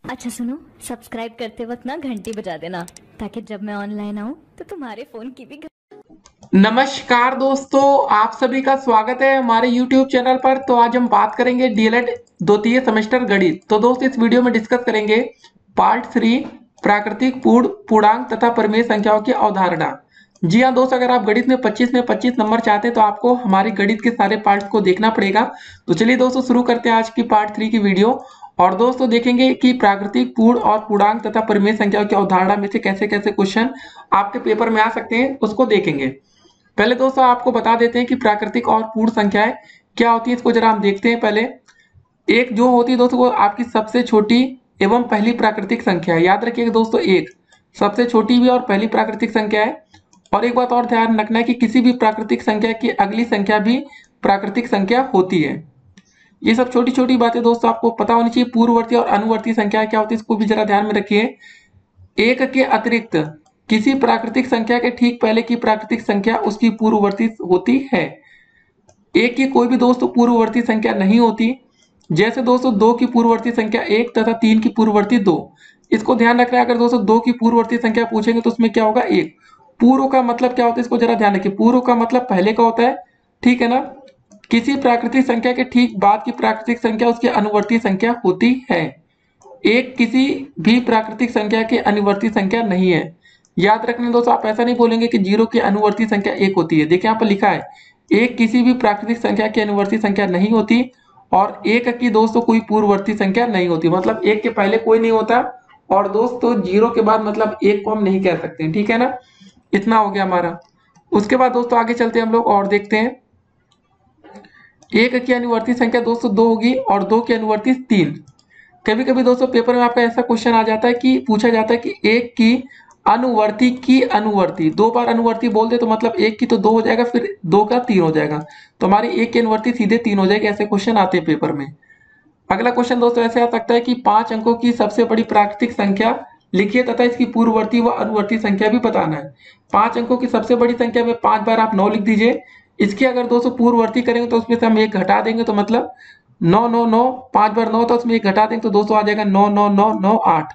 अच्छा सुनो, सब्सक्राइब करते वक्त ना घंटी बजा देना ताकि जब मैं ऑनलाइन आऊँ तो तुम्हारे फोन की भी नमस्कार दोस्तों, आप सभी का स्वागत है हमारे YouTube चैनल पर। तो आज हम बात करेंगे डीएलएड द्वितीय सेमेस्टर गणित। तो दोस्तों इस वीडियो में डिस्कस करेंगे पार्ट 3 प्राकृतिक पूर्णांक तथा परिमेय संख्याओं की अवधारणा। जी हाँ दोस्तों, अगर आप गणित में 25 नंबर चाहते हैं तो आपको हमारे गणित के सारे पार्ट्स को देखना पड़ेगा। तो चलिए दोस्तों शुरू करते हैं आज की पार्ट 3 की वीडियो। और दोस्तों देखेंगे कि प्राकृतिक पूर्ण और पूर्णांक तथा परिमेय संख्याओं की अवधारणा में से कैसे कैसे क्वेश्चन आपके पेपर में आ सकते हैं, उसको देखेंगे। पहले दोस्तों आपको बता देते हैं कि प्राकृतिक और पूर्ण संख्याएं क्या होती है, इसको जरा हम देखते हैं। पहले एक जो होती है दोस्तों वो आपकी सबसे छोटी एवं पहली प्राकृतिक संख्या है। याद रखिएगा दोस्तों, एक सबसे छोटी भी और पहली प्राकृतिक संख्या है। और एक बात और ध्यान रखना है कि किसी भी प्राकृतिक संख्या की अगली संख्या भी प्राकृतिक संख्या होती है। ये सब छोटी छोटी बातें दोस्तों आपको पता होनी चाहिए। पूर्ववर्ती और अनुवर्ती संख्या क्या होती है इसको भी जरा ध्यान में रखिए। एक के अतिरिक्त किसी प्राकृतिक संख्या के ठीक पहले की प्राकृतिक संख्या उसकी पूर्ववर्ती होती है। एक की कोई भी दोस्तों पूर्ववर्ती संख्या नहीं होती। जैसे दोस्तों दो की पूर्ववर्ती संख्या एक तथा तीन की पूर्ववर्ती दो। इसको ध्यान रखना है। अगर दोस्तों दो की पूर्ववर्ती संख्या पूछेंगे तो उसमें क्या होगा, एक। पूर्व का मतलब क्या होता है इसको जरा ध्यान रखिए। पूर्व का मतलब पहले का होता है, ठीक है ना। किसी प्राकृतिक संख्या के ठीक बाद की प्राकृतिक संख्या उसकी अनुवर्ती संख्या होती है। एक किसी भी प्राकृतिक संख्या की अनुवर्ती संख्या नहीं है। याद रखना दोस्तों, आप ऐसा नहीं बोलेंगे कि जीरो की अनुवर्ती संख्या एक होती है। देखिए यहाँ पर लिखा है एक किसी भी प्राकृतिक संख्या की अनुवर्ती संख्या नहीं होती और एक की दोस्तों कोई पूर्ववर्ती संख्या नहीं होती। मतलब एक के पहले कोई नहीं होता और दोस्तों जीरो के बाद मतलब एक को हम नहीं कह सकते, ठीक है ना। इतना हो गया हमारा। उसके बाद दोस्तों आगे चलते हैं हम लोग और देखते हैं। एक की अनुवर्ती संख्या दोस्तों दो होगी और दो की अनुवर्ती तीन। कभी कभी दोस्तों पेपर में आपका ऐसा क्वेश्चन आ जाता है कि पूछा जाता है कि एक की अनुवर्ती दो बार अनुवर्ती बोल दे तो मतलब एक की तो दो हो जाएगा, फिर दो का तीन हो जाएगा। तो हमारी एक की अनुवर्ती सीधे तीन हो जाएगी। ऐसे क्वेश्चन आते हैं पेपर में। अगला क्वेश्चन दोस्तों ऐसे आ सकता है कि 5 अंकों की सबसे बड़ी प्राकृतिक संख्या लिखिए तथा इसकी पूर्ववर्ती व अनुवर्ती संख्या भी बताना है। 5 अंकों की सबसे बड़ी संख्या में 5 बार आप 9 लिख दीजिए। इसकी अगर दोस्तों पूर्ववर्ती करेंगे तो उसमें से हम एक घटा देंगे तो मतलब 9 9 9, 5 बार 9 तो उसमें एक घटा देंगे तो दोस्तों आ जाएगा 9 9 9 9 8।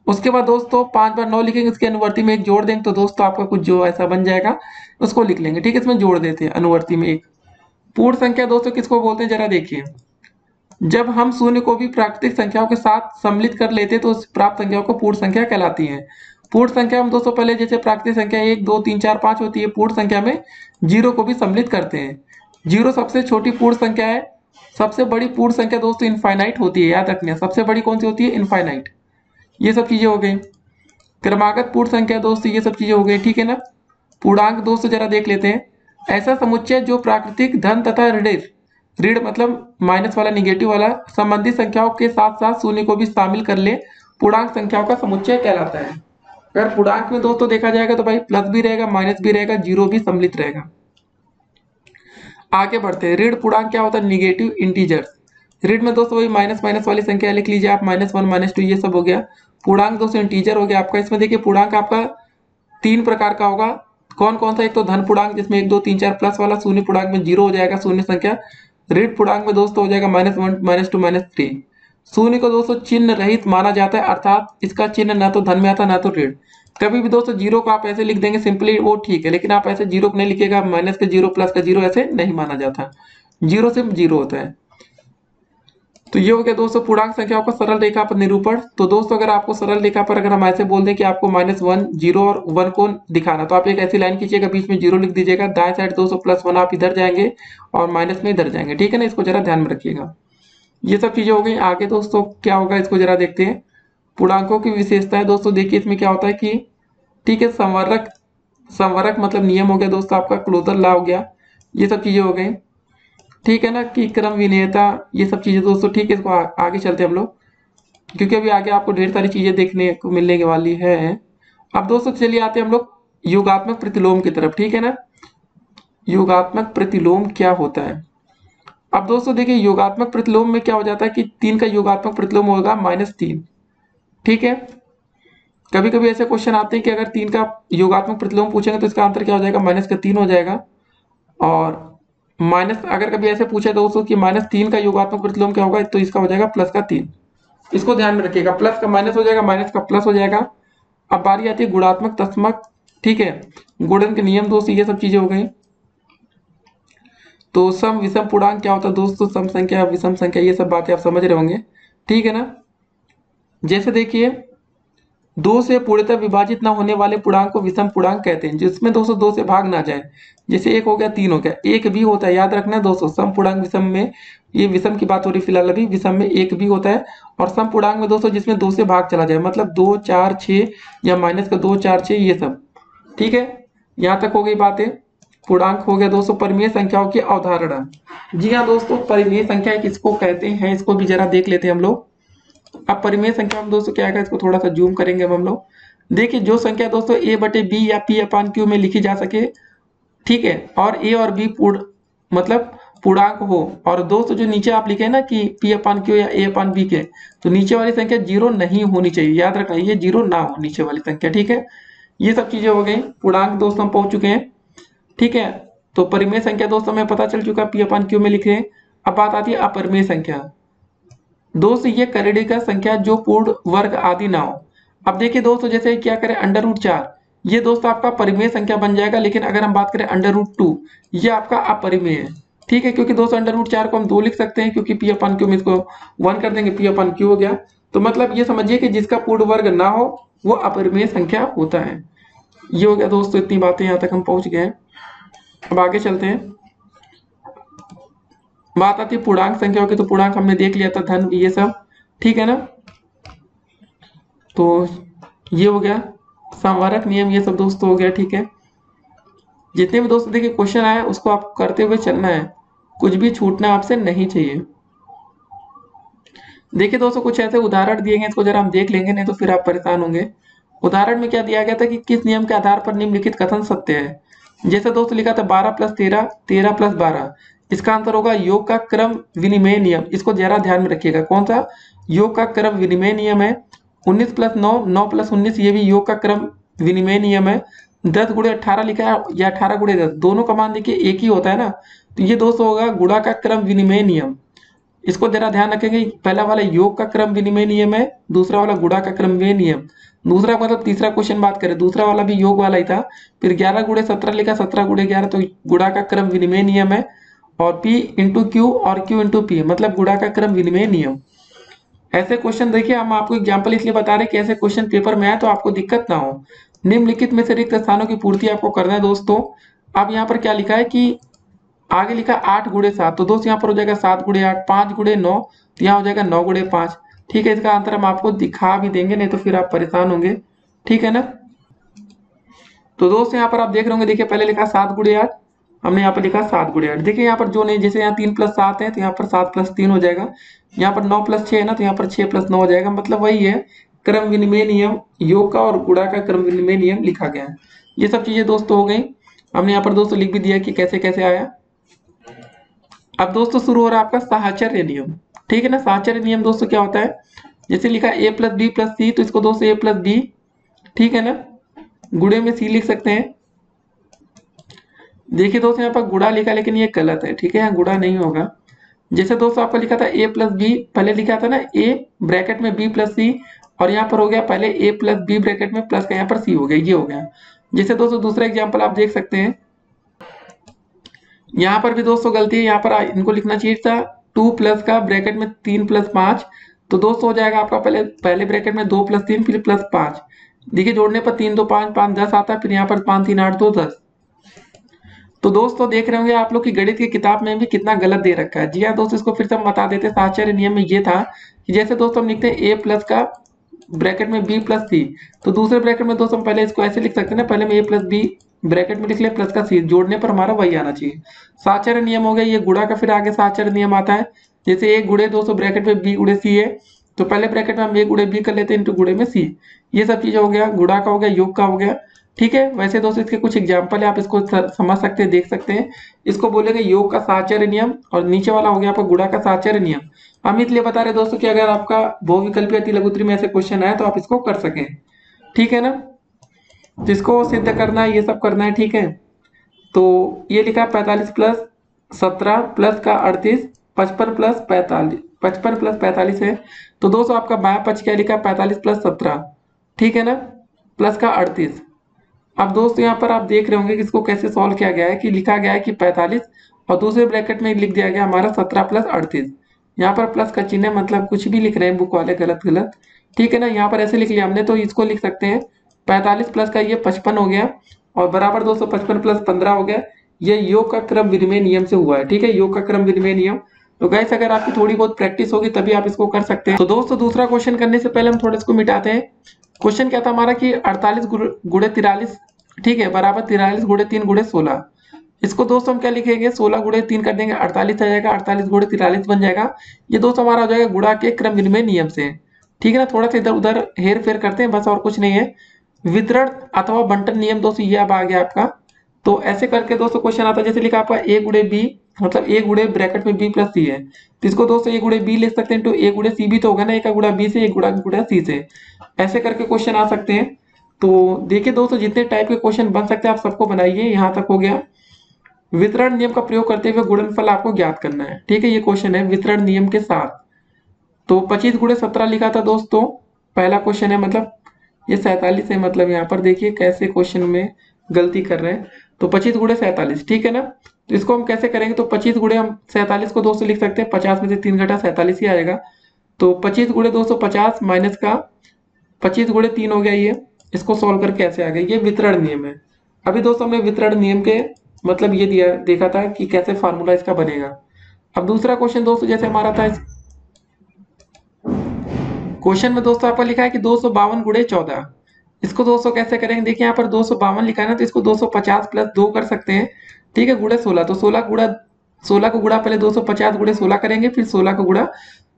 उसके बाद दोस्तों 5 बार 9 लिखेंगे, उसके अनुवर्ती में एक जोड़ देंगे तो दोस्तों आपका कुछ जो ऐसा बन जाएगा उसको लिख लेंगे, ठीक है। इसमें जोड़ देते हैं अनुवर्ती में एक। पूर्ण संख्या दोस्तों किसको बोलते हैं जरा देखिए। जब हम शून्य को भी प्राकृतिक संख्याओं के साथ सम्मिलित कर लेते हैं तो उस प्राप्त संख्याओं को पूर्ण संख्या कहलाती है। पूर्ण संख्या में दोस्तों पहले जैसे प्राकृतिक संख्या 1 2 3 4 5 होती है, पूर्ण संख्या में जीरो को भी सम्मिलित करते हैं। जीरो सबसे छोटी पूर्ण संख्या है। सबसे बड़ी पूर्ण संख्या दोस्तों इनफाइनाइट होती है। याद रखना, सबसे बड़ी कौन सी होती है, इनफाइनाइट। ये सब चीजें हो गई। क्रमागत पूर्ण संख्या दोस्तों ये सब चीजें हो गई, ठीक है ना। पूर्णांक दोस्तों जरा देख लेते हैं। ऐसा समुच्चय जो प्राकृतिक धन तथा ऋण ऋण मतलब माइनस वाला निगेटिव वाला संबंधित संख्याओं के साथ साथ शून्य को भी शामिल कर ले पूर्णांक संख्याओं का समुच्चय कहलाता है। अगर पूर्णांक में दोस्तों देखा जाएगा तो भाई प्लस भी रहेगा, माइनस भी रहेगा, जीरो भी सम्मिलित रहेगा। आगे बढ़ते हैं। ऋण पूर्णांक क्या होता है, निगेटिव इंटीजर्स। ऋण में दोस्तों वही माइनस माइनस वाली संख्या लिख लीजिए आप, -1 -2 ये सब हो गया। पूर्णांक दोस्तों इंटीजर हो गया आपका। इसमें देखिए पूर्णांक आपका 3 प्रकार का होगा। कौन कौन सा, एक तो धन पूर्णांक जिसमें 1 2 3 4 प्लस वाला, शून्य पूर्णांक में जीरो हो जाएगा शून्य संख्या। ऋण पूर्णांक में दोस्तों हो जाएगा -1 -2 -3। शून्य को दोस्तों चिन्ह रहित माना जाता है, अर्थात इसका चिन्ह ना तो धन में आता ना तो ऋण। कभी भी दोस्तों जीरो को आप ऐसे लिख देंगे सिंपली वो ठीक है, लेकिन आप ऐसे जीरो को नहीं लिखिएगा। माइनस का जीरो प्लस का जीरो ऐसे नहीं माना जाता। जीरो सिर्फ जीरो होता है। तो ये हो गया दोस्तों पूर्णांक संख्याओं का सरल रेखा पर निरूपण। तो दोस्तों अगर आपको सरल रेखा पर अगर हम ऐसे बोल दें कि आपको -1 जीरो और 1 को दिखाना, तो आप एक ऐसी लाइन खींचिएगा, बीच में जीरो लिख दीजिएगा, दाएं साइड दोस्तों +1 आप इधर जाएंगे और माइनस में इधर जाएंगे, ठीक है ना। इसको जरा ध्यान में रखिएगा। ये सब चीजें हो गई। आगे दोस्तों क्या होगा इसको जरा देखते हैं। पूर्णांकों की विशेषताएं दोस्तों देखिए, इसमें क्या होता है कि ठीक है, संवरक संवरक मतलब नियम हो गया दोस्तों आपका, क्लोजर लॉ हो गया। ये सब चीजें हो गई, ठीक है ना, कि क्रम विनेयता, ये सब चीजें दोस्तों, ठीक है। इसको आगे चलते हैं हम लोग, क्योंकि अभी आगे आपको ढेर सारी चीजें देखने को मिलने के वाली है। अब दोस्तों चलिए आते हैं हम लोग योगात्मक प्रतिलोम की तरफ, ठीक है ना। योगात्मक प्रतिलोम क्या होता है। अब दोस्तों देखिए योगात्मक प्रतिलोम में क्या हो जाता है कि 3 का योगात्मक प्रतिलोम होगा -3, ठीक है। कभी कभी ऐसे क्वेश्चन आते हैं कि अगर 3 का योगात्मक प्रतिलोम पूछेंगे तो इसका आंसर क्या हो जाएगा, -3 हो जाएगा। और माइनस अगर कभी ऐसे पूछे दोस्तों कि -3 का योगात्मक प्रतिलोम क्या होगा तो इसका हो जाएगा +3। इसको ध्यान में रखिएगा, प्लस का माइनस हो जाएगा, माइनस का प्लस हो जाएगा। अब बारी आती है गुणात्मक तत्समक, ठीक है, गुणन के नियम दोस्तों, ये सब चीजें हो गई। तो सम विषम पूर्णांक क्या होता है दोस्तों, सम संख्या विषम संख्या, ये सब बातें आप समझ रहे होंगे, ठीक है ना। जैसे देखिए, दो से पूर्णतः विभाजित ना होने वाले पूर्णांक को विषम पूर्णांक कहते हैं, जिसमें दोस्तों दो से भाग ना जाए। जैसे एक हो गया, तीन हो गया, एक भी होता है, याद रखना है दोस्तों, सम पूर्णांक विषम में, ये विषम की बात हो रही फिलहाल अभी, विषम में एक भी होता है। और सम पूर्णांक में दोस्तों जिसमें दो से भाग चला जाए, मतलब 2 4 6 या माइनस का 2 4 6, ये सब, ठीक है। यहाँ तक हो गई बातें। पूर्णांक हो गया दोस्तों परिमेय संख्याओं की अवधारणा। जी हाँ दोस्तों, परिमेय संख्या किसको कहते हैं, इसको भी जरा देख लेते हैं हम लोग। अब परिमेय संख्या में दोस्तों क्या है, इसको थोड़ा सा जूम करेंगे अब हम लोग। देखिए, जो संख्या दोस्तों a बटे बी या p अपान क्यू में लिखी जा सके, ठीक है, और a और b मतलब पूर्णांक हो, और दोस्तों जो नीचे आप लिखे ना कि p अपान क्यू या a अपान बी के, तो नीचे वाली संख्या जीरो नहीं होनी चाहिए, याद रखना, ये जीरो ना हो नीचे वाली संख्या, ठीक है। ये सब चीजें हो गई, पूर्णांक दोस्तों हम पहुंच चुके हैं, ठीक है। तो परिमेय संख्या दोस्तों हमें पता चल चुका, p अपान क्यू में लिखे। अब बात आती है अपरिमेय संख्या। दोस्तों ये करेडी का संख्या जो पूर्ण वर्ग आदि ना हो। अब देखिए दोस्तों, जैसे क्या करें, अंडर रूट 4, ये दोस्तों आपका परिमेय संख्या बन जाएगा। लेकिन अगर हम बात करें अंडर रूट 2, ये आपका अपरिमेय है, ठीक है, क्योंकि दोस्तों अंडर रूट 4 को हम 2 लिख सकते हैं, क्योंकि पी अपन क्यू में इसको 1 कर देंगे, पी अपन क्यू हो गया। तो मतलब ये समझिए कि जिसका पूर्ण वर्ग ना हो वो अपरिमेय संख्या होता है। ये हो गया दोस्तों, इतनी बातें यहाँ तक हम पहुंच गए हैं। अब आगे चलते हैं, बात आती है पूर्णांक संख्याओं की। तो पूर्णांक हमने देख लिया था, धन, ये सब, ठीक है ना। तो ये हो गया संवारक नियम, ये सब दोस्तों हो गया, ठीक है। जितने भी दोस्तों देखिए क्वेश्चन आए उसको आप करते हुए चलना है, कुछ भी छूटना आपसे नहीं चाहिए। देखिए दोस्तों, कुछ ऐसे उदाहरण दिए गए, इसको जरा हम देख लेंगे, नहीं तो फिर आप परेशान होंगे। उदाहरण में क्या दिया गया था कि किस नियम के आधार पर निम्नलिखित कथन सत्य है। जैसे दोस्तों लिखा था 12 + 13, 13 + 12, इसका आंसर होगा योग का क्रम विनिमय नियम। इसको जरा ध्यान में रखिएगा, कौन सा, योग का क्रम विनिमय नियम है। 19 + 9, 9 + 19, ये भी योग का क्रम विनिमय नियम है। 10 × 18 लिखा है, या 18 × 10, दोनों का मान देखिए एक ही होता है ना, तो ये दोस्तों होगा गुणा का क्रम विनिमय नियम। इसको जरा ध्यान रखेंगे, पहला वाला योग का क्रम विनिमय नियम है, दूसरा वाला गुणा का क्रम विनिमय नियम। दूसरा मतलब तीसरा क्वेश्चन बात करें, दूसरा वाला भी योग वाला ही था। फिर 11 × 17 लिखा, 17 × 11, तो गुणा का क्रम विनिमय नियम है। और P × Q और Q × P, मतलब गुणा का क्रम विनिमय नियम। ऐसे क्वेश्चन देखिए, हम आपको एग्जाम्पल इसलिए बता रहे हैं कि ऐसे क्वेश्चन पेपर में आए तो आपको दिक्कत ना हो। निम्नलिखित में से रिक्त स्थानों की पूर्ति आपको करना है दोस्तों। अब यहाँ पर क्या लिखा है कि आगे लिखा 8 × 7, तो दोस्त यहाँ पर हो जाएगा 7 × 8, 5 × 9, तो यहाँ हो जाएगा 9 × 5, ठीक है। इसका आंसर हम आपको दिखा भी देंगे, नहीं तो फिर आप परेशान होंगे, ठीक है ना। तो दोस्त यहाँ पर आप देख रहे होंगे, देखिए पहले लिखा 7 × 8, हमने यहाँ पर लिखा 7 × 8। देखिए यहाँ पर जो नहीं, जैसे यहाँ 3 + 7 है, तो यहाँ पर 7 + 3 हो जाएगा। यहाँ पर 9 + 6 है ना, तो यहाँ पर 6 + 9 हो जाएगा। मतलब वही है, क्रम विनिमय नियम, योग का और गुणा का क्रम विनिमय नियम लिखा गया है। ये सब चीजें दोस्तों हो गई। हमने यहाँ पर दोस्तों लिख भी दिया कि कैसे कैसे आया। अब दोस्तों शुरू हो रहा है आपका साहचर्य नियम, ठीक है ना। साहचर्य नियम दोस्तों क्या होता है, जैसे लिखा a + b + c, तो इसको दोस्तों a + b, ठीक है ना, गुणे में c लिख सकते हैं। देखिए दोस्तों यहाँ पर गुणा लिखा, लेकिन ये गलत है, ठीक है, यहाँ गुणा नहीं होगा। जैसे दोस्तों आपका लिखा था a + b, पहले लिखा था ना a ब्रैकेट में b + c, और यहाँ पर हो गया पहले a + b ब्रैकेट में प्लस का यहाँ पर c हो गया, ये हो गया। जैसे दोस्तों दूसरा एग्जाम्पल आप देख सकते हैं, यहाँ पर भी दोस्तों गलती है, यहाँ पर इनको लिखना चाहिए था 2 प्लस का ब्रैकेट में 3 + 5, तो दोस्तों हो जाएगा आपका पहले पहले ब्रैकेट में 2 + 3 फिर +5। देखिए जोड़ने पर 3 × 2 = 5, 5 × 10 आता है, फिर यहाँ पर 5 × 3 = 8, 2 × 10। तो दोस्तों देख रहे होंगे आप लोग की गणित की किताब में भी कितना गलत दे रखा है। जी हाँ दोस्तों, इसको फिर से हम बता देते हैं। साहचर्य नियम में ये था कि जैसे दोस्तों हम लिखते हैं a प्लस का ब्रैकेट में b + c, तो दूसरे ब्रैकेट में दोस्तों हम पहले इसको ऐसे लिख सकते हैं ना, पहले में a + b ब्रैकेट में लिख ले प्लस का c, जोड़ने पर हमारा वही आना चाहिए। साहचर्य नियम हो गया ये गुणा का, फिर आगे साहचर्य नियम आता है। जैसे a गुणे दोस्तों ब्रैकेट में b × c है, तो पहले ब्रैकेट में हम a × b कर लेते हैं, इंटू गुणे में c। ये सब चीजें हो गया, गुणा का हो गया, योग का हो गया, ठीक है। वैसे दोस्तों इसके कुछ एग्जाम्पल है, आप इसको समझ सकते हैं, देख सकते हैं। इसको बोलेंगे योग का साहचर्य नियम, और नीचे वाला हो गया आपका गुणा का साहचर्य नियम। हम इसलिए बता रहे दोस्तों कि अगर आपका बहुविकल्पी अति लघुत्तरी में ऐसे क्वेश्चन आए तो आप इसको कर सकें, ठीक है ना। जिसको सिद्ध करना है ये सब करना है, ठीक है। तो ये लिखा है 45 + 17 प्लस का 38, 55 + 45, 55 प्लस 45 है। तो दोस्तों आपका बायां पक्ष क्या लिखा है, 45 प्लस 17, ठीक है ना, प्लस का 38। अब दोस्तों यहाँ पर आप देख रहे होंगे कि इसको कैसे सॉल्व किया गया है, कि लिखा गया है कि 45 और दूसरे ब्रैकेट में लिख दिया गया हमारा 17 प्लस 38। यहाँ पर प्लस का चिन्ह है, मतलब कुछ भी लिख रहे हैं बुक वाले गलत गलत, ठीक है ना। यहाँ पर ऐसे लिख लिया हमने, तो इसको लिख सकते हैं 45 प्लस का ये 55 हो गया, और बराबर दोस्तों 55 प्लस 15 हो गया। ये योग का क्रम विनिमय नियम से हुआ है, ठीक है, योग का क्रम विनिमय नियम। तो गाइस अगर आपकी थोड़ी बहुत प्रैक्टिस होगी तभी आप इसको कर सकते हैं। तो दोस्तों दूसरा क्वेश्चन करने से पहले हम थोड़ा इसको मिटाते हैं। क्वेश्चन क्या था हमारा कि 48 गुणे 43, ठीक है, बराबर 43 गुणे 3 गुणे 16। इसको दोस्तों हम क्या लिखेंगे, 16 गुणे 3 कर देंगे 48 आ जाएगा, 48 गुणे 43 बन जाएगा। ये दोस्तों हमारा हो जाएगा गुणा के क्रम विनिमय नियम से, ठीक है ना। थोड़ा सा इधर उधर हेर फेर करते हैं बस, और कुछ नहीं है। वितरण अथवा बंटन नियम दोस्तों ये अब आ गया आपका। तो ऐसे करके दोस्तों क्वेश्चन आता है, जैसे लिखा आपका ए गुणे बी, मतलब ए गुणे ब्रैकेट में बी प्लस सी है, तो इसको दोस्तों ए गुणे बी लिख सकते हैं, तो ए गुणे सी भी तो होगा ना, ए का गुणा बी से, ए गुणा सी से, ऐसे करके क्वेश्चन आ सकते हैं। तो देखिए दोस्तों जितने टाइप के क्वेश्चन बन सकते हैं आप सबको बनाइए, यहाँ तक हो गया। वितरण नियम का प्रयोग करते हुए गुणनफल आपको ज्ञात करना है, ठीक है, ये क्वेश्चन है वितरण नियम के साथ। तो 25 गुणे 17 लिखा था दोस्तों, पहला क्वेश्चन है, मतलब ये 47 है, मतलब यहाँ पर देखिए कैसे क्वेश्चन में गलती कर रहे हैं। तो 25 गुणे 47, ठीक है ना। तो इसको हम कैसे करेंगे, तो 25 गुणे हम 47 को दोस्तों लिख सकते हैं, 50 में से 3 घटा 47 ही आएगा। तो 25 गुणे 250 माइनस का 25 गुणे 3 हो गया ये। इसको सॉल्व करके ऐसे आ गया, ये वितरण नियम है। अभी दोस्तों हमने वितरण नियम के मतलब ये दिया देखा था कि कैसे फार्मूला इसका बनेगा। अब दूसरा क्वेश्चन दोस्तों जैसे हमारा था, क्वेश्चन में दोस्तों आपको लिखा है कि 252 गुणे 14। इसको दोस्तों कैसे करेंगे, देखिए यहाँ पर 252 लिखा है ना, तो इसको 250 प्लस 2 कर सकते हैं, ठीक है, गुणे 16। तो 16 को गुणा पहले 250 गुणे 16 करेंगे, फिर 16 को गुणा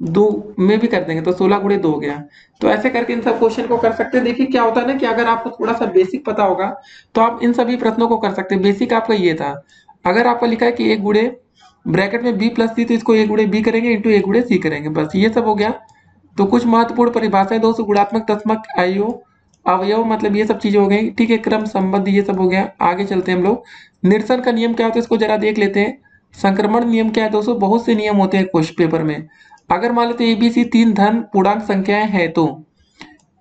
2 में भी कर देंगे, तो 16 गुणे 2 हो गया। तो ऐसे करके इन सब क्वेश्चन को कर सकते हैं। देखिए क्या होता है ना कि अगर आपको थोड़ा सा बेसिक पता होगा तो आप इन सभी प्रश्नों को कर सकते हैं। बेसिक आपका ये था, अगर आपको लिखा है कि एक गुणे ब्रैकेट में बी प्लस सी, तो इसको एक गुणे बी करेंगे इंटू एक गुणे सी करेंगे, बस ये सब हो गया। तो कुछ महत्वपूर्ण परिभाषाएं दोस्तों, गुणात्मक तस्मक आयु अवयव, मतलब ये सब चीजें हो गई, ठीक है, क्रम संबंध ये सब हो गया। आगे चलते हैं हम लोग। निरसन का नियम क्या होता है इसको जरा देख लेते हैं। संक्रमण नियम क्या है दोस्तों, बहुत से नियम होते हैं क्वेश्चन पेपर में। अगर मान लेते ए बी सी तीन धन पूर्णांक संख्याएं हैं, तो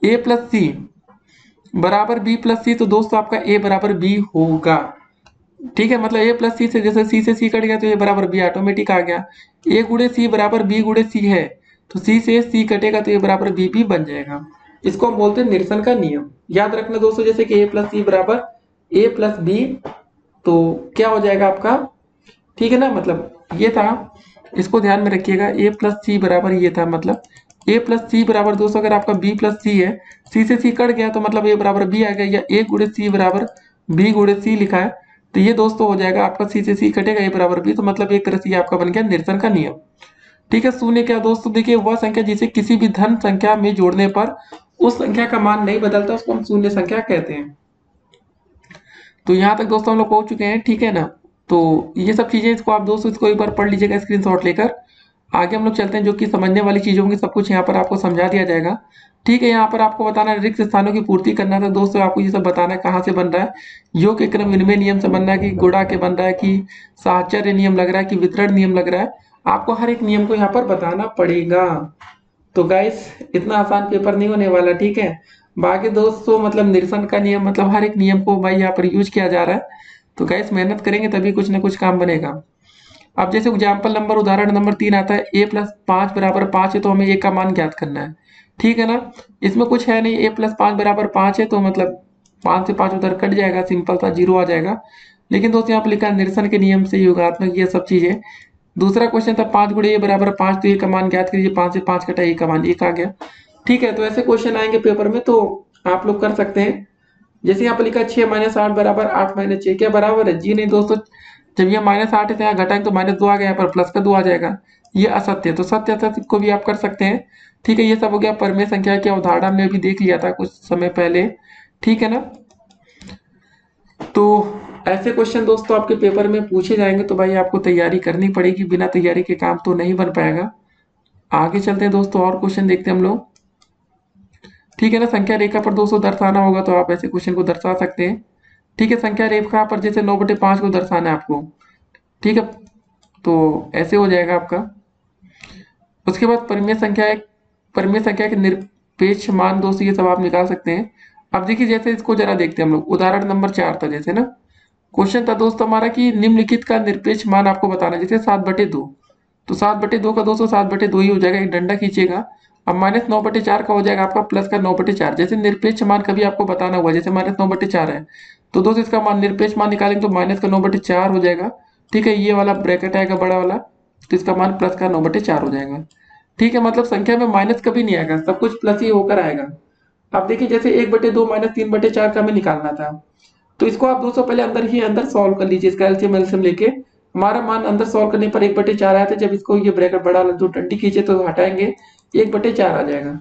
ए प्लस सी बराबर बी प्लस सी, तो दोस्तों आपका ए बराबर बी होगा, ठीक है, मतलब ए प्लस सी से जैसे सी से सी कट गया तो ए बराबर बी ऑटोमेटिक आ गया। ए गुणे सी बराबर बी गुणे सी है, तो सी से सी कटेगा तो ए बराबर बी भी बन जाएगा। इसको हम बोलते हैं निरसन का नियम। याद रखना दोस्तों, जैसे कि ए प्लस सी बराबर ए प्लस बी, तो क्या हो जाएगा आपका, ठीक है ना, मतलब ये था, इसको ध्यान में रखिएगा। ए प्लस सी बराबर ये था, मतलब ए प्लस सी बराबर दोस्तों अगर आपका बी प्लस सी है, सी से सी कट गया तो मतलब ए बराबर बी आ गया, या ए गुणे सी बराबर बी गुणे सी लिखा है, तो ये दोस्तों हो जाएगा आपका सी से सी कटेगा ए बराबर बी, तो मतलब एक तरह से ये आपका बन गया निरसन का नियम, ठीक है। शून्य क्या दोस्तों, देखिए वह संख्या जिसे किसी भी धन संख्या में जोड़ने पर उस संख्या का मान नहीं बदलता, उसको हम शून्य संख्या कहते हैं। तो यहाँ तक दोस्तों हम लोग पहुंच चुके हैं, ठीक है ना। तो ये सब चीजें इसको आप दोस्तों इसको एक बार पढ़ लीजिएगा स्क्रीनशॉट लेकर। आगे हम लोग चलते हैं, जो कि समझने वाली चीजों होंगी सब कुछ यहाँ पर आपको समझा दिया जाएगा, ठीक है। यहाँ पर आपको बताना है रिक्त स्थानों की पूर्ति करना था दोस्तों, आपको ये सब बताना है कहाँ से बन रहा है। योग के क्रम विनिमय नियम से बन रहा है, कि गुणा के बन रहा है, कि साहचर्य नियम लग रहा है, कि वितरण नियम लग रहा है। आपको हर एक नियम को यहाँ पर बताना पड़ेगा। तो गाइस इतना आसान पेपर नहीं होने वाला, ठीक है। बाकी दोस्तों मतलब निरसन का नियम, मतलब हर एक नियम को भाई यहाँ पर यूज किया जा रहा है। तो गाइस मेहनत करेंगे तभी कुछ ना कुछ काम बनेगा। अब जैसे एग्जाम्पल नंबर उदाहरण नंबर 3 आता है, ए प्लस 5 बराबर 5 है, तो हमें ए का मान ज्ञात करना है, ठीक है ना। इसमें कुछ है नहीं, ए प्लस 5 बराबर 5 है, तो मतलब 5 से 5 उधर कट जाएगा, सिंपल सा 0 आ जाएगा। लेकिन दोस्तों यहाँ पर लिखा है निरसन के नियम से योगात्मक ये सब चीजें। दूसरा क्वेश्चन था 5 गुणे ए बराबर 5, तो ए का मान ज्ञात कीजिए, 5 से 5 कटा ए का मान 1 आ गया, ठीक है। तो ऐसे क्वेश्चन आएंगे पेपर में, तो आप लोग कर सकते हैं। जैसे यहाँ पर लिखा 6 माइनस 8 बराबर 8 माइनस 6, क्या बराबर है, जी नहीं दोस्तों। जब ये माइनस 8 है यहाँ घटाएंगे तो माइनस 2 आ गया, यहाँ पर प्लस का 2 आ जाएगा, ये असत्य है। तो सत्य असत्य को भी आप कर सकते हैं, ठीक है। ये सब हो गया परमेय संख्या की अवधारणा, हमने भी देख लिया था कुछ समय पहले, ठीक है ना। तो ऐसे क्वेश्चन दोस्तों आपके पेपर में पूछे जाएंगे, तो भाई आपको तैयारी करनी पड़ेगी, बिना तैयारी के काम तो नहीं बन पाएगा। आगे चलते हैं दोस्तों, और क्वेश्चन देखते हैं हम लोग, ठीक है ना। संख्या रेखा पर दोस्तों दर्शाना होगा, तो आप ऐसे क्वेश्चन को दर्शा सकते हैं, ठीक है। संख्या रेखा पर जैसे 9/5 को दर्शाना है आपको, ठीक है, तो ऐसे हो जाएगा आपका। उसके बाद परिमेय संख्या के निरपेक्ष मान दोस्तों ये सब आप निकाल सकते हैं। अब देखिए जैसे इसको जरा देखते हैं हम लोग, उदाहरण नंबर 4 था जैसे ना, क्वेश्चन था दोस्तों हमारा कि निम्नलिखित का निरपेक्ष मान आपको बताना है, जैसे 7/2, तो 7/2 का दोस्तों 7/2 ही हो जाएगा, एक डंडा खींचेगा। अब -9/4 का हो जाएगा आपका प्लस का 9/4। जैसे निरपेक्ष मान कभी आपको बताना हुआ, जैसे -9/4 है, तो दोस्तों इसका मान निरपेक्ष मान निकालेंगे तो माइनस का 9/4 हो जाएगा। ठीक है, ये वाला ब्रैकेट आएगा बड़ा वाला, तो इसका मान प्लस का 9/4 हो जाएगा। ठीक है, मतलब संख्या में माइनस कभी नहीं आएगा, सब कुछ प्लस ही होकर आएगा। अब देखिए जैसे 1/2 -3/4 का हमें निकालना था, तो इसको आप दोस्तों पहले अंदर सॉल्व कर लीजिए, इसका एलसीएम एलसीएम लेके। हमारा मान अंदर सॉल्व करने पर 1/4 आया था, जब इसको ये ब्रैकेट बड़ा वाला जो डंडी खींचे तो हटाएंगे 1/4 आ जाएगा।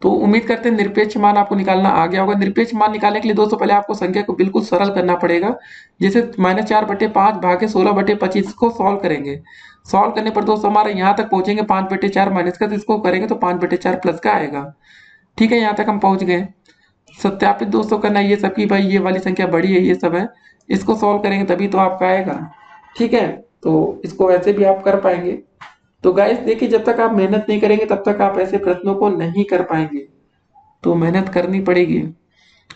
तो उम्मीद करते हैं निरपेक्ष मान आपको निकालना आ गया होगा। निरपेक्ष मान निकालने के लिए दोस्तों पहले आपको संख्या को बिल्कुल सरल करना पड़ेगा। जैसे -4/5 भागे 16/25 को सॉल्व करेंगे। सॉल्व करने पर दोस्तों हमारा यहाँ तक पहुंचेंगे 5/4 माइनस का, तो इसको करेंगे तो 5/4 प्लस का आएगा। ठीक है, यहाँ तक हम पहुंच गए। सत्यापित दोस्तों करना ये सब की भाई ये वाली संख्या बड़ी है, ये सब है, इसको सॉल्व करेंगे तभी तो आपका आएगा। ठीक है, तो इसको ऐसे भी आप कर पाएंगे। तो गाइस देखिए जब तक आप मेहनत नहीं करेंगे तब तक आप ऐसे प्रश्नों को नहीं कर पाएंगे, तो मेहनत करनी पड़ेगी।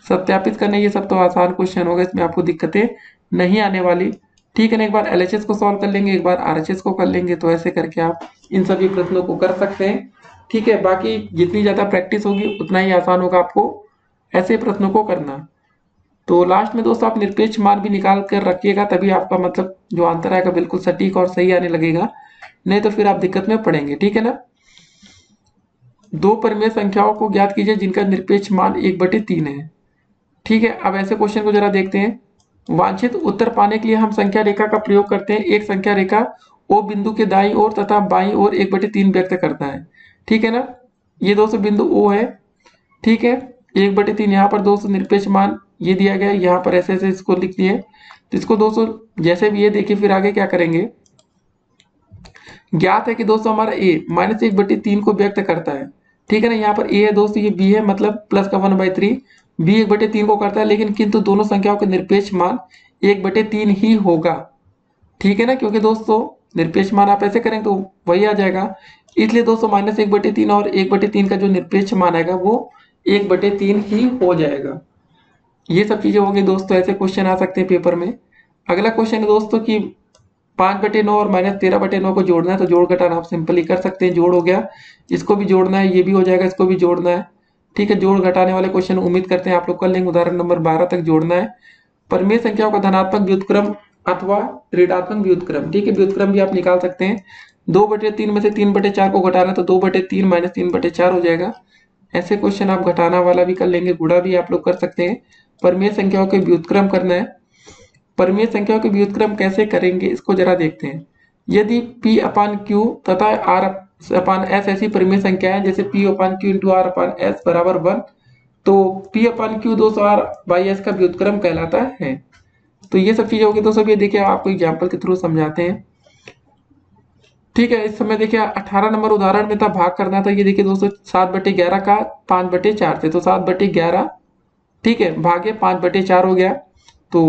सत्यापित करने ये सब तो आसान क्वेश्चन होगा, इसमें आपको दिक्कतें नहीं आने वाली। ठीक है ना, एक बार एलएचएस को सॉल्व कर लेंगे, एक बार आरएचएस को कर लेंगे, तो ऐसे करके आप इन सभी प्रश्नों को कर सकते हैं। ठीक है, बाकी जितनी ज्यादा प्रैक्टिस होगी उतना ही आसान होगा आपको ऐसे प्रश्नों को करना। तो लास्ट में दोस्तों आप निरपेक्ष मान भी निकाल कर रखिएगा, तभी आपका मतलब जो आंसर आएगा बिल्कुल सटीक और सही आने लगेगा, नहीं तो फिर आप दिक्कत में पड़ेंगे। ठीक है ना, दो परिमेय संख्याओं को ज्ञात कीजिए जिनका निरपेक्ष मान 1/3 है। ठीक है, अब ऐसे क्वेश्चन को जरा देखते हैं। वांछित उत्तर पाने के लिए हम संख्या रेखा का प्रयोग करते हैं। एक संख्या रेखा ओ बिंदु के दाईं ओर तथा बाईं ओर 1/3 व्यक्त करता है। ठीक है ना, ये दोस्तों बिंदु ओ है। ठीक है, 1/3 यहाँ पर दोस्तों निरपेक्ष मान ये दिया गया है, यहाँ पर ऐसे ऐसे इसको लिख दिए। तो इसको दोस्तों जैसे भी ये देखिए, फिर आगे क्या करेंगे। ज्ञात है कि दोस्तों हमारा a -1/3 को व्यक्त करता है। ठीक है ना, यहाँ पर a है दोस्तों, ये b है, मतलब प्लस का 1/3, b 1/3 को करता है, लेकिन किंतु दोनों संख्याओं के निरपेक्ष मान 1/3 ही होगा। ठीक है ना, क्योंकि दोस्तों निरपेक्ष मान आप ऐसे करेंगे तो वही आ जाएगा। इसलिए दोस्तों -1/3 और 1/3 का जो निरपेक्ष मान आएगा वो 1/3 ही हो जाएगा। ये सब चीजें होंगी दोस्तों, ऐसे क्वेश्चन आ सकते हैं पेपर में। अगला क्वेश्चन है दोस्तों कि 5/9 और -13/9 को जोड़ना है, तो जोड़ घटाना आप सिंपली कर सकते हैं। जोड़ हो गया, इसको भी जोड़ना है, ये भी हो जाएगा, इसको भी जोड़ना है। ठीक है, जोड़ घटाने वाले क्वेश्चन उम्मीद करते हैं आप लोग कर लेंगे। उदाहरण नंबर 12 तक जोड़ना है। परिमेय संख्याओं का धनात्मक व्युत्क्रम अथवा ऋणात्मक व्युत्क्रम। ठीक है, व्युत्क्रम भी आप निकाल सकते हैं। 2/3 में से 3/4 को घटाना, तो 2/3 - 3/4 हो जाएगा। ऐसे क्वेश्चन आप घटाना वाला भी कर लेंगे, गुणा भी आप लोग कर सकते हैं। परिमेय संख्याओं के व्युत्क्रम करना है। परिमेय संख्याओं के व्युत्क्रम कैसे करेंगे इसको जरा देखते हैं। यदि P/Q तथा R/S ऐसी परिमेय संख्या है, जैसे P/Q × R/S बराबर 1, तो P/Q 200R/S का व्युत्क्रम कहलाता है। तो ये सब चीजें होगी दोस्तों, ये देखिए आपको एग्जाम्पल के थ्रू समझाते हैं। ठीक है, इस समय देखिए 18 नंबर उदाहरण में था भाग करना था। ये देखिए दोस्तों 7/11 का 5/4 थे, तो 7/11 ठीक है भागे 5/4 हो गया। तो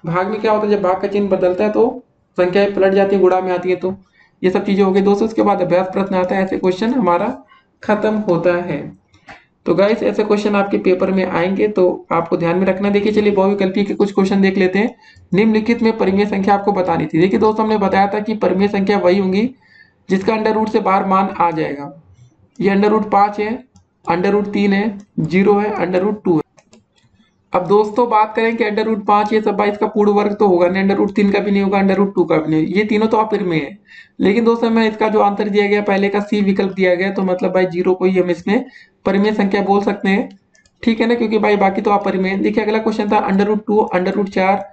भाग में क्या होता है, जब भाग का चिन्ह बदलता है तो संख्याएं पलट जाती है, गुणा में आती है। तो ये सब चीजें हो गई दोस्तों। उसके बाद अभ्यास प्रश्न आता है, ऐसे क्वेश्चन हमारा खत्म होता है। तो गाइस ऐसे क्वेश्चन आपके पेपर में आएंगे, तो आपको ध्यान में रखना। देखिए चलिए बहुविकल्पी के कुछ क्वेश्चन देख लेते हैं। निम्नलिखित में परिमेय संख्या आपको बतानी थी। देखिए दोस्तों हमने बताया था कि परिमेय संख्या वही होंगी जिसका अंडर रूट से बाहर मान आ जाएगा। ये √5 है, √3 है, 0 है, √2 है। अब दोस्तों बात करें कि √5 ये सब इसका पूर्ण वर्ग तो होगा नहीं, √3 का भी नहीं होगा, √2 का भी नहीं, ये तीनों तो अपरिमेय है। लेकिन दोस्तों मैं इसका जो आंसर दिया गया पहले का सी विकल्प दिया गया, तो मतलब भाई 0 को ही हम इसमें परिमेय संख्या बोल सकते हैं। ठीक है ना, क्योंकि भाई बाकी तो अपरिमेय। देखिए अगला क्वेश्चन था √2, √4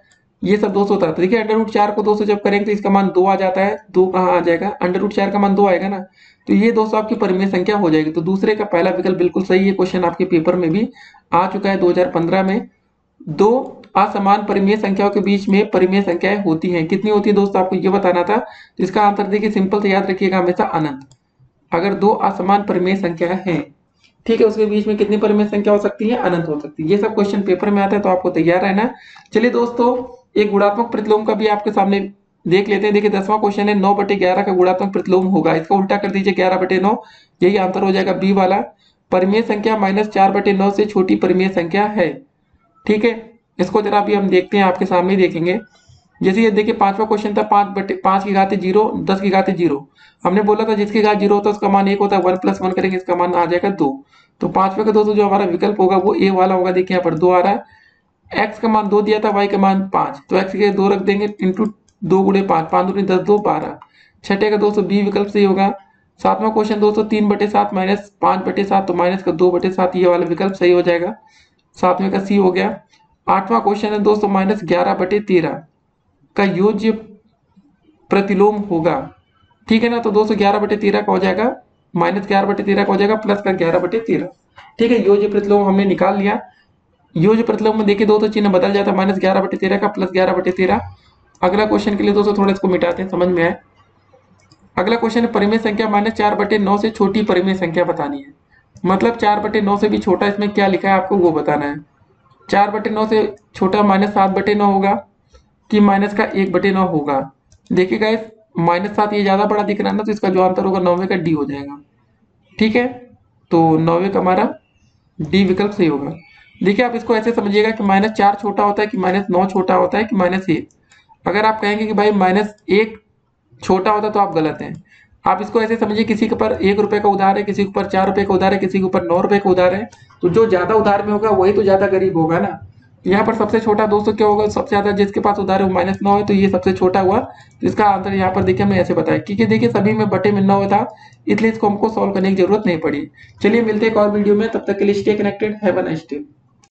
ये सब 200 था। तो देखिए √4 को 200 जब करेंगे तो इसका मान 2 आ जाता है। 2 कहाँ आ जाएगा, √4 का मान 2 आएगा ना, तो ये दोस्तों आपकी परिमेय संख्या हो जाएगी। तो दूसरे का पहला विकल्प बिल्कुल सही है। क्वेश्चन आपके पेपर में भी आ चुका है 2015 में। दो असमान परिमेय संख्याओं के बीच में परिमेय संख्याएं होती हैं, कितनी होती है दोस्तों आपको ये बताना था। तो इसका आंसर देखिए सिंपल से याद रखिएगा हमेशा अनंत। अगर दो असमान परिमेय संख्या है, ठीक है, उसके बीच में कितनी परिमेय संख्या हो सकती है, अनंत हो सकती है। ये सब क्वेश्चन पेपर में आता है, तो आपको तैयार रहना। चलिए दोस्तों एक गुणात्मक प्रतिलोम का भी आपके सामने देख लेते हैं। देखिए 10वां क्वेश्चन है 9/11 का गुणात्मक प्रतिलोम होगा, इसका उल्टा कर दीजिए 11/9, यही आंसर हो जाएगा बी वाला। परिमेय संख्या -4/9 से छोटी परिमेय संख्या है। ठीक है, इसको जरा अभी हम देखते हैं, आपके सामने ही देखेंगे। जैसे ये देखिए 5वां क्वेश्चन था 5 की घात 0, 10 की घात 0। हमने बोला था जिसकी घात 0 होता है उसका मान 1 होता है, 1 + 1 करेंगे इसका मान आ जाएगा 2। तो 5वें का दोस्तों जो हमारा विकल्प होगा वो ए वाला होगा। देखिए यहाँ पर 2 आ रहा है, x का मान 2 दिया था, y का मान 5, तो x के 2 रख देंगे इंटू 2 × 5, 5 दूनी 10, 2 12। छठे का दोस्तों बी विकल्प सही होगा। 7वां क्वेश्चन दोस्तों 3/7 - 5/7, तो माइनस का 2/7, ये वाला विकल्प सही हो जाएगा। 7वें का सी हो गया। 8वां क्वेश्चन है दोस्तों -11/13 का योज्य प्रतिलोम होगा। ठीक है ना, तो दोस्तों 11/13 का हो जाएगा, -11/13 का हो जाएगा प्लस का 11/13। ठीक है, योज्य प्रतिलोम हमने निकाल लिया। योज्य प्रतिलोम में देखिए दोस्तों चिन्ह बदल जाता है, -11/13 का प्लस 11/13। अगला क्वेश्चन के लिए दोस्तों थोड़ा इसको मिटाते हैं, समझ में आए। अगला क्वेश्चन है परिमेय संख्या -4/9 से छोटी परिमेय संख्या बतानी है। मतलब 4/9 से भी छोटा इसमें क्या लिखा है आपको वो बताना है। 4/9 से छोटा -7/9 होगा कि माइनस का 1/9 होगा। देखिए गाइस -7 ये ज्यादा बड़ा दिख रहा है ना, तो इसका जो आंसर होगा 9वें का डी हो जाएगा। ठीक है, तो 9वें का हमारा डी विकल्प सही होगा। देखिए आप इसको ऐसे समझिएगा कि -4 छोटा होता है कि -9 छोटा होता है कि -1। अगर आप कहेंगे कि भाई -1 छोटा होता तो आप गलत हैं। आप इसको ऐसे समझिए, किसी के ऊपर 1 रुपए का उधार है, किसी के ऊपर 4 रुपए का उधार है, किसी के ऊपर 9 रुपए का उधार है, तो जो ज्यादा उधार में होगा वही तो ज्यादा गरीब होगा ना। यहाँ पर सबसे छोटा दोस्तों क्या होगा, सबसे ज्यादा जिसके पास उधार है वो -9 है, तो ये सबसे छोटा हुआ। तो इसका आंसर यहाँ पर देखिए हमने ऐसे बताया, क्योंकि देखिए सभी में बटे में 9 था, इसलिए इसको हमको सॉल्व करने की जरूरत नहीं पड़ी। चलिए मिलते हैं एक और वीडियो में, तब तक के लिए stay connected, have a nice day.